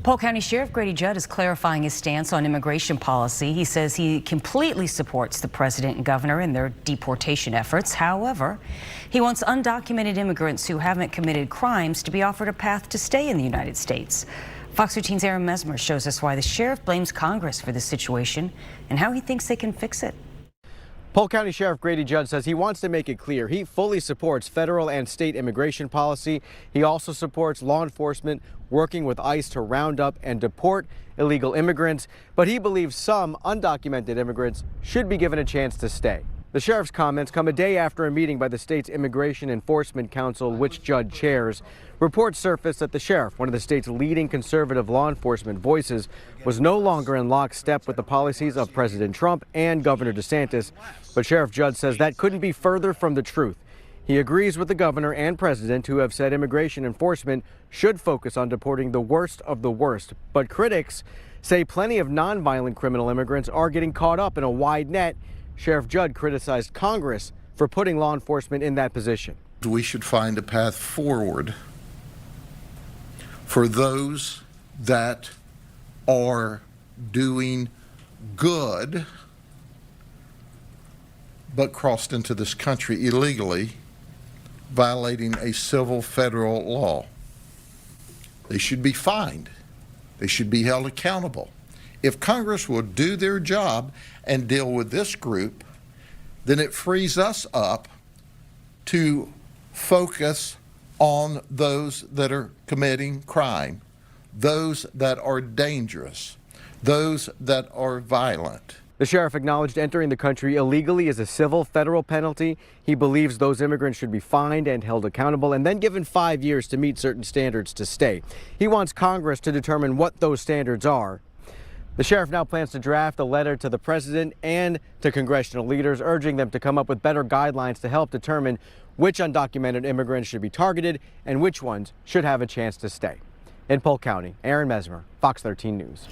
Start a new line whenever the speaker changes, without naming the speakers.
Polk County Sheriff Grady Judd is clarifying his stance on immigration policy. He says he completely supports the president and governor in their deportation efforts. However, he wants undocumented immigrants who haven't committed crimes to be offered a path to stay in the United States. Fox 13's Aaron Mesmer shows us why the sheriff blames Congress for this situation and how he thinks they can fix it.
Polk County Sheriff Grady Judd says he wants to make it clear he fully supports federal and state immigration policy. He also supports law enforcement working with ICE to round up and deport illegal immigrants, but he believes some undocumented immigrants should be given a chance to stay. The sheriff's comments come a day after a meeting by the state's Immigration Enforcement Council, which Judd chairs. Reports surfaced that the sheriff, one of the state's leading conservative law enforcement voices, was no longer in lockstep with the policies of President Trump and Governor DeSantis. But Sheriff Judd says that couldn't be further from the truth. He agrees with the governor and president, who have said immigration enforcement should focus on deporting the worst of the worst. But critics say plenty of nonviolent criminal immigrants are getting caught up in a wide net. Sheriff Judd criticized Congress for putting law enforcement in that position.
We should find a path forward for those that are doing good but crossed into this country illegally, violating a civil federal law. They should be fined. They should be held accountable. If Congress will do their job and deal with this group, then it frees us up to focus on those that are committing crime, those that are dangerous, those that are violent.
The sheriff acknowledged entering the country illegally is a civil federal penalty. He believes those immigrants should be fined and held accountable and then given 5 years to meet certain standards to stay. He wants Congress to determine what those standards are. The sheriff now plans to draft a letter to the president and to congressional leaders, urging them to come up with better guidelines to help determine which undocumented immigrants should be targeted and which ones should have a chance to stay. In Polk County, Aaron Mesmer, Fox 13 News.